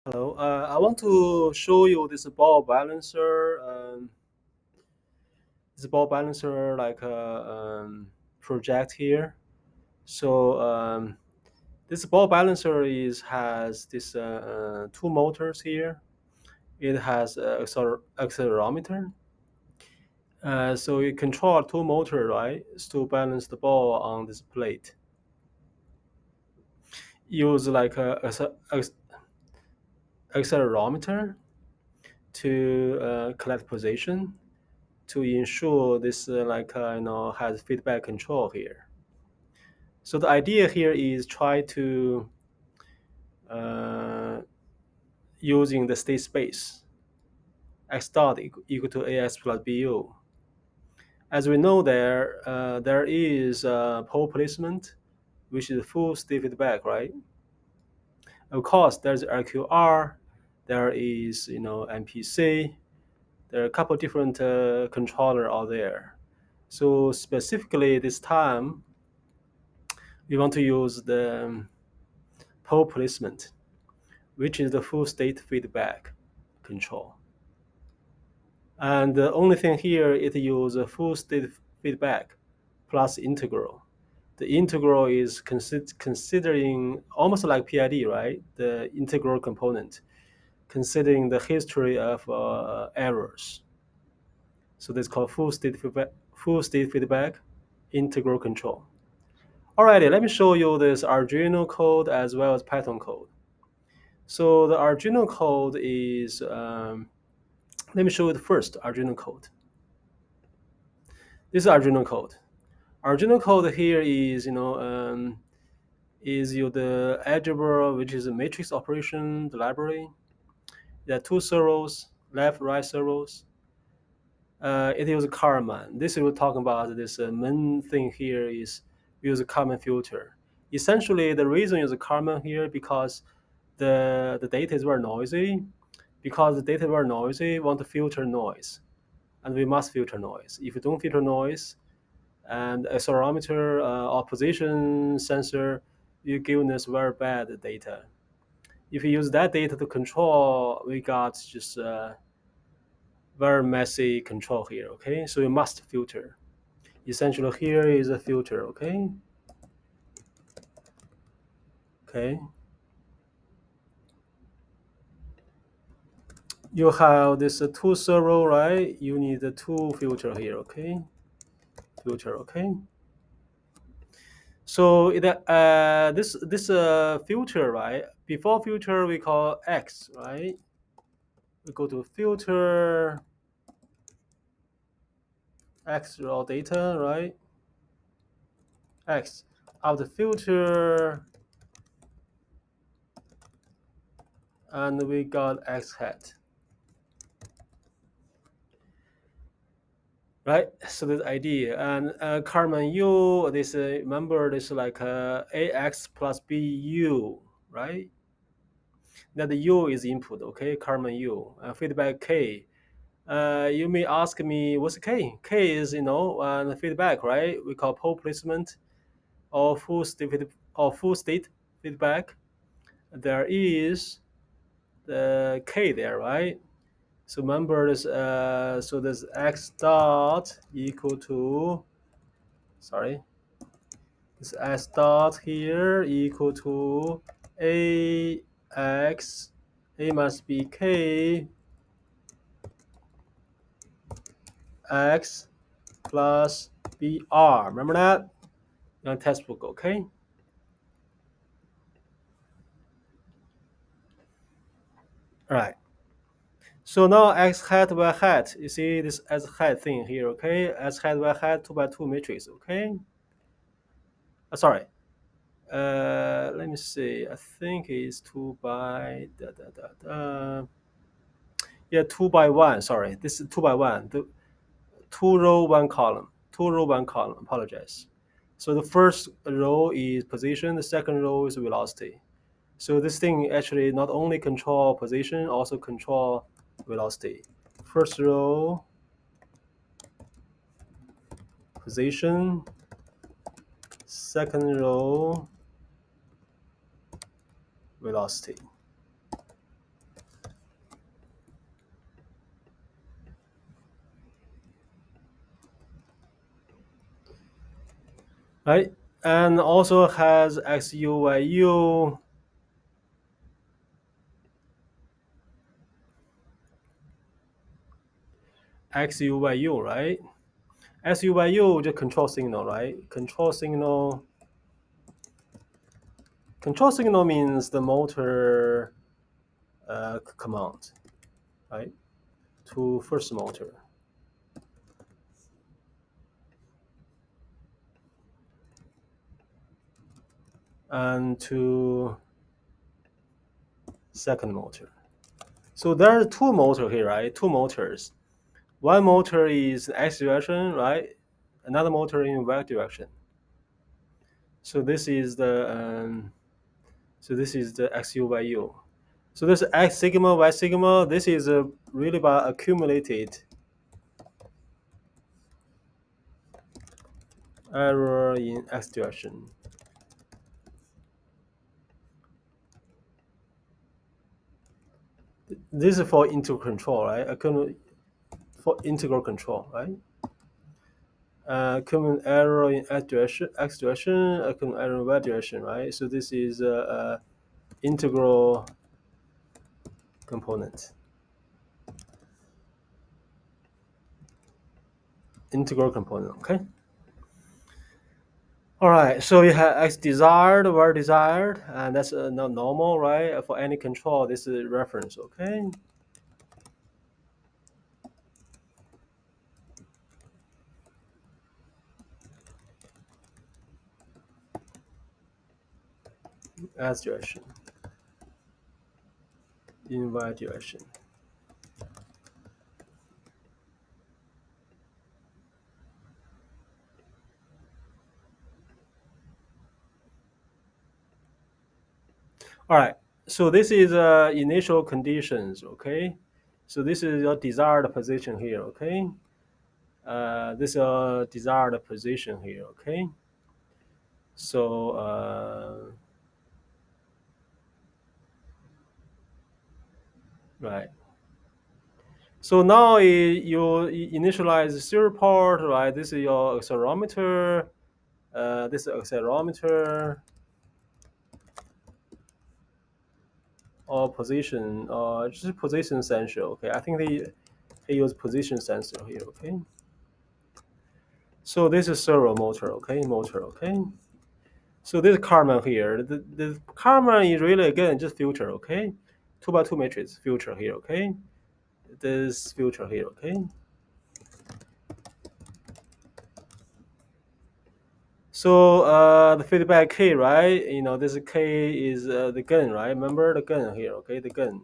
Hello, I want to show you this ball balancer. This ball balancer project here. So this ball balancer has this two motors here. It has accelerometer. So you control two motor, right, to balance the ball on this plate. Use like accelerometer to collect position to ensure this has feedback control here. So the idea here is try to uh, using the state space x dot equal to ax plus bu. As we know, there is pole placement, which is full state feedback, right? Of course, there's RQR, there is MPC, there are a couple different controller out there. So specifically this time, we want to use the pole placement, which is the full state feedback control. And the only thing here, it uses full state feedback plus integral. The integral is considering almost like PID, right? The integral component, considering the history of errors. So that's called full state feedback integral control. Alrighty, let me show you this Arduino code as well as Python code. So the Arduino code is, let me show you the first Arduino code. This is Arduino code. Arduino code here is, the algebra, which is a matrix operation, the library. There are two servos, left, right servos. It uses Karman. This is we're talking about this main thing here is use a Karman filter. Essentially, the reason use a Karman here because the data is very noisy. Because the data is very noisy, we want to filter noise, and we must filter noise. If you don't filter noise, and accelerometer or position sensor, you give us very bad data. If you use that data to control, we got just very messy control here. Okay, so you must filter. Essentially, here is a filter. Okay, okay. You have this two servo, right? You need the two filter here. Okay, filter. Okay. So this filter, right? Before filter we call X, right? We go to filter X raw data, right? X of the filter, and we got X hat, right? So this idea and Carmen U. This remember this like AX plus BU, right? That the U is input, okay? Carmen U. Feedback K. You may ask me what's K? K is the feedback, right? We call pole placement or full state feedback. There is the K there, right? So remember this. So this X dot equal to, sorry, this X dot here equal to A X. A must be K X plus BR. Remember that? On textbook, okay? All right. So now X hat Y hat. You see this X hat thing here, okay? X hat Y hat 2 by 2 matrix, okay? Sorry. Let me see. I think it's 2 by 1. Sorry, this is 2 by 1. The two row, one column. Two row, one column. Apologize. So the first row is position. The second row is velocity. So this thing actually not only control position, also control velocity. First row, position. Second row, velocity. right? And also has XUYU, XUYU, right? SUYU just control signal, right? Control signal means the motor command, right? To first motor and to second motor. So there are two motor here, right? Two motors. One motor is X direction, right? Another motor in Y direction. So this is the XUYU. So this X sigma, Y sigma. This is really about accumulated error in X direction. This is for integral control, right? For integral control, right? Common error in X direction, common error in Y direction, right? So this is integral component. Integral component, okay? All right, so you have X desired, Y desired, and that's not normal, right? For any control, this is reference, okay? X direction, in Y direction. All right, so this is initial conditions, okay? So this is your desired position here, okay? This is your desired position here, okay? So, right. So now you initialize the serial port, right? This is your accelerometer. This is accelerometer or position, or just position sensor. Okay, I think they use position sensor here. Okay, so this is servo motor. Okay, motor. Okay, so this Karman here. The Karman is really again just filter. Okay, 2x2 matrix filter here. Okay, this filter here. Okay. So the feedback K, right? This K is the gun, right? Remember the gun here, okay? The gun.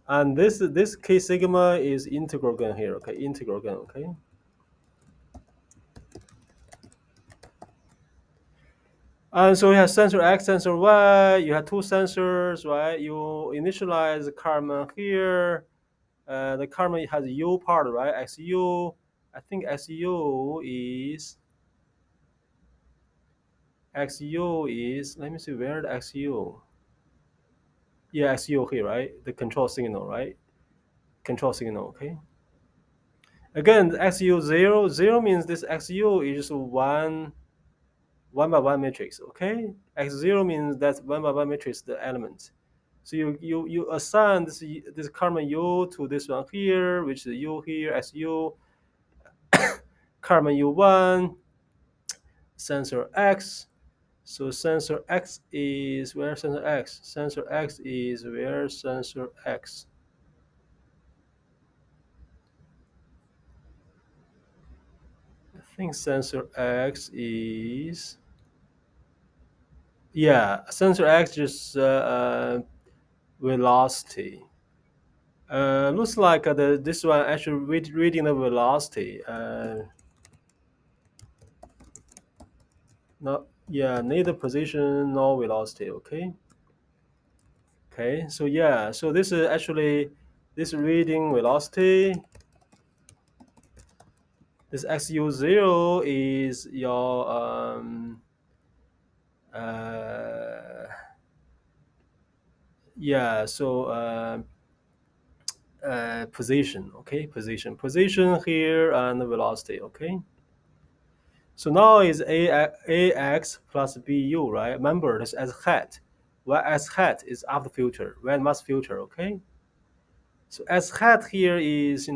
And this K sigma is integral gun here, okay? Integral gun, okay? And so you have sensor X, sensor Y. You have two sensors, right? You initialize the Karman here. The Karman has U part, right? XU. I think XU is. Let me see where the XU. Yeah, XU here, right? The control signal, right? Control signal, okay? Again, XU zero means this XU is just one by one matrix, okay? X zero means that one by one matrix, the element. So you assign this Karman U to this one here, which is U here, XU, Karman U1, sensor X. So sensor X is where sensor X? Sensor X is where sensor X? I think sensor X is, yeah, sensor X just velocity. Looks like this one actually reading the velocity. Not, yeah, neither position nor velocity. Okay. Okay. So yeah. So this is actually this reading velocity. This XU0 is your uh, yeah. So position. Okay, position here and velocity. Okay, so now is ax plus bu, right? Remember this as hat. Where s hat is after filter, when must filter. Okay, so s hat here is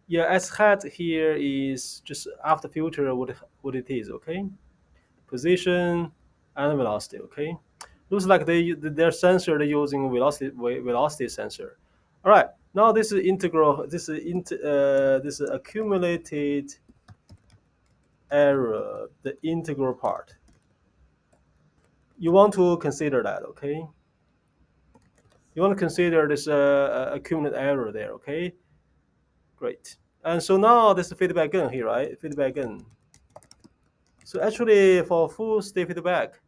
yeah, s hat here is just after filter what it is. Okay, position and velocity. Okay, looks like their sensor they're using velocity sensor. All right, now this is integral. This is accumulated error, the integral part. You want to consider that. Okay, you want to consider this accumulated error there. Okay, great. And so now this feedback gun here, right? Feedback gun. So actually, for full state feedback,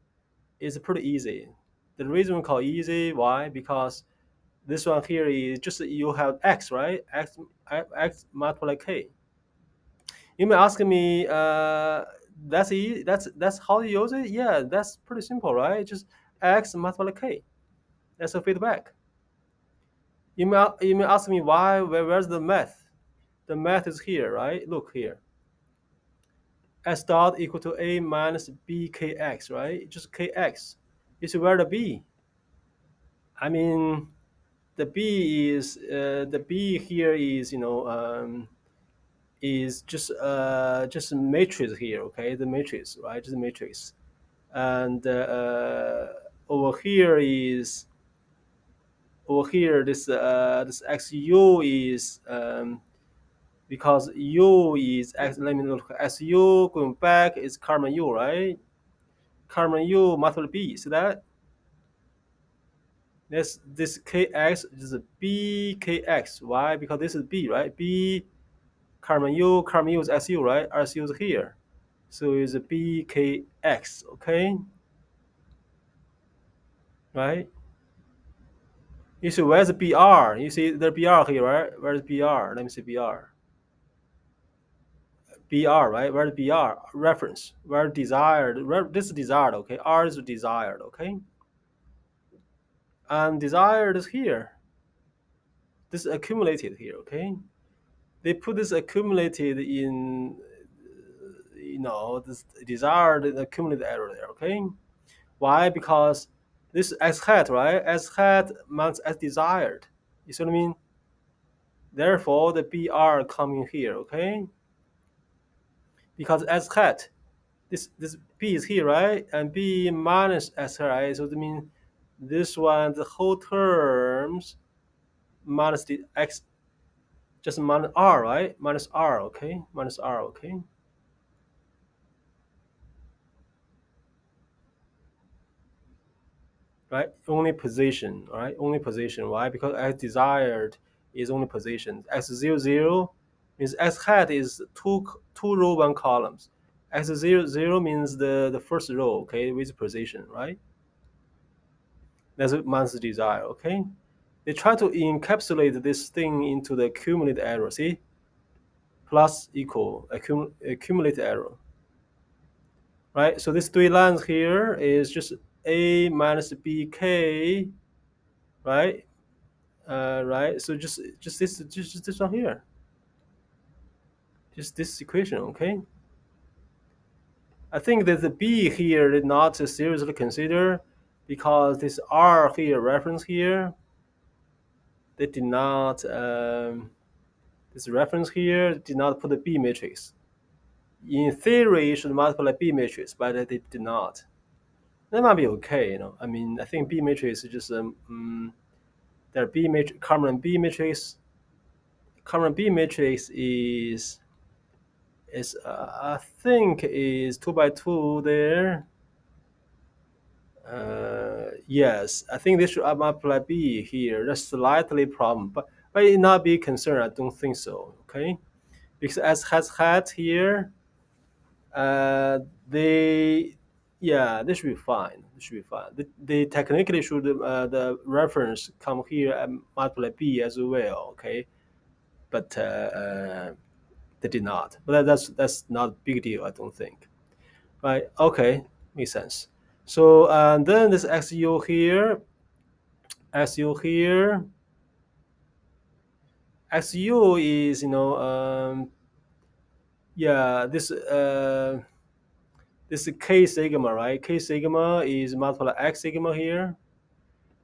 it's pretty easy. The reason we call easy, why? Because this one here is just you have x, right? X multiplied k. You may ask me, that's easy. That's how you use it. Yeah, that's pretty simple, right? Just x multiplied k. That's a feedback. You may ask me why. Where's the math? The math is here, right? Look here. S dot equal to a minus b kx, right? Just kx. You see where the b? I mean, the b here is is just a matrix here. Okay, the matrix, right? Just a matrix, and over here is over here this xu is because u is x. Let me look. Su going back is karma u, right? Karma u multiple b. See that? This kx is a b kx. Why? Because this is b, right? B Karma U is SU, right? SU is here. So it's a BKX, okay? Right? You see, where's the BR? You see the BR here, right? Where's BR? Let me see BR. BR, right? Where's BR? Reference. Where desired. This is desired, okay? R is desired, okay? And desired is here. This is accumulated here, okay? They put this accumulated in, this desired accumulated error there, okay? Why? Because this x hat, right? X hat mounts as desired. You see what I mean? Therefore, the BR coming here, okay? Because x hat, this B is here, right? And B minus S, right? So that means this one, the whole terms minus the X, just minus R, right? Minus R, okay? Minus R, okay? Right? Only position, right? Only position. Why? Because as desired is only position. X00 means X hat is two row, one columns. X00 means the first row, okay, with position, right? That's what man's desire, okay? They try to encapsulate this thing into the accumulated error, see? Plus equal accumulated error, right? So these three lines here is just A minus BK, right? Right? So just this one here, just this equation, okay? I think that the B here did not seriously consider because this R here, reference here, they did not, this reference here did not put the B matrix. In theory, you should multiply B matrix, but they did not. That might be okay, I mean, I think B matrix is just, their B matrix, common B matrix, is I think is 2 by 2 there. Yes, I think they should apply B here. That's slightly problem, but it not be concerned. I don't think so. Okay, because as has had here, they, yeah, this should be fine. This should be fine. They technically should the reference come here and multiply B as well. Okay, but they did not. But that's not a big deal. I don't think. Right? Okay, makes sense. So and then this XU here, XU here. XU is yeah, this is K sigma, right? K sigma is multiple X sigma here.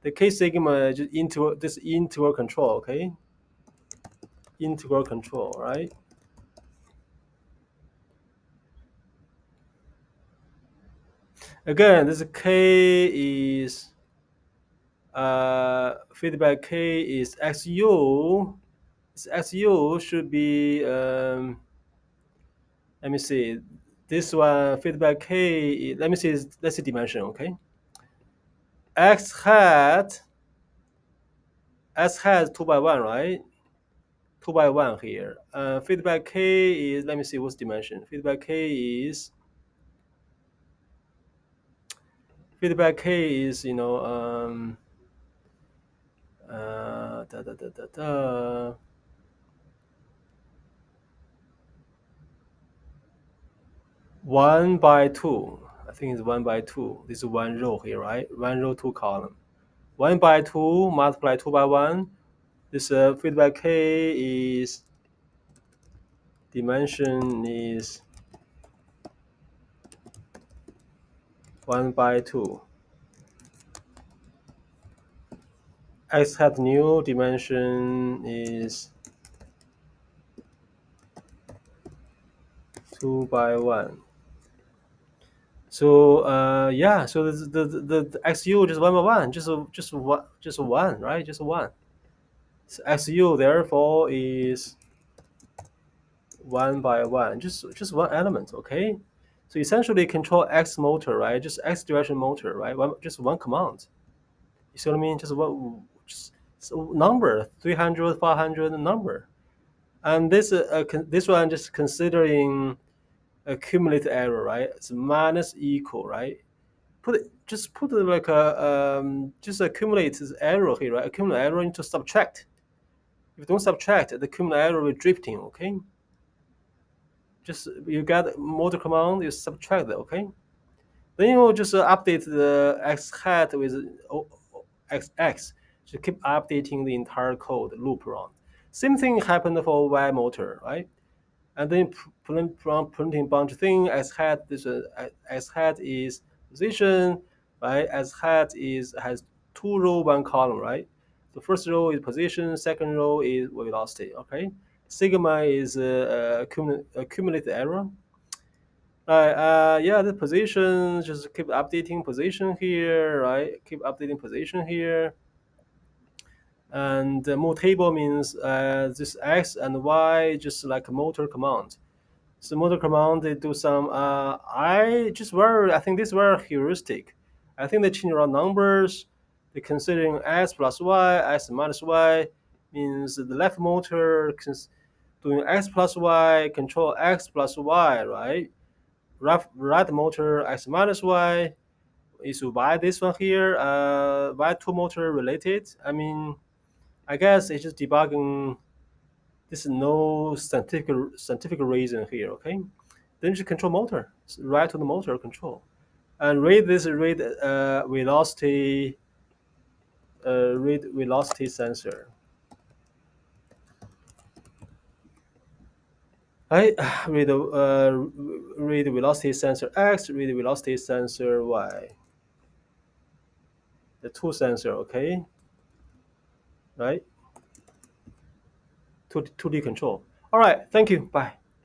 The K sigma is just into this integral control, okay? Integral control, right? Again, this K is feedback K is XU. This XU should be let me see. This one feedback K. Let me see. Let's see dimension, okay? X hat S hat 2 by 1, right? 2 by 1 here. Feedback K is, let me see what's dimension. Feedback K is, da, da, da, da, da, 1 by 2. I think it's 1 by 2. This is one row here, right? One row, two column. 1 by 2 multiply 2 by 1. This feedback K is dimension is 1 by 2. X hat new dimension is 2 by 1. So yeah, so the XU just 1 by 1, just one, right? Just one. So XU therefore is 1 by 1, just one element, okay? So essentially control X motor, right? Just X direction motor, right? Just one command. You see what I mean? Just one, just so number 300, 500 number, and this one just considering accumulated error, right? It's minus equal, right? Put it like a just accumulate this error here, right? Accumulate error into subtract. If you don't subtract, the accumulate error will drifting, okay? Just you get motor command, you subtract it, okay? Then you will just update the x hat with xx to keep updating the entire code loop around. Same thing happened for y motor, right? And then from printing bunch thing, x hat x hat is position, right? X hat is has 2 row, 1 column, right? The first row is position, second row is velocity, okay? Sigma is accumulated error. Right, yeah, the position, just keep updating position here, right? Keep updating position here. And move table means this X and Y just like a motor command. So motor command, they do some, I think this is very heuristic. I think they change around numbers. They're considering X plus Y, X minus Y, means the left motor doing X plus Y, control X plus Y, right? Right motor X minus Y is Y this one here, Y2 motor related. I mean, I guess it's just debugging. There's no scientific reason here, okay? Then just control motor, right to the motor control, and read velocity sensor. Right, read velocity sensor X, read velocity sensor Y. The two sensor, okay, right? 2D control. All right, thank you. Bye.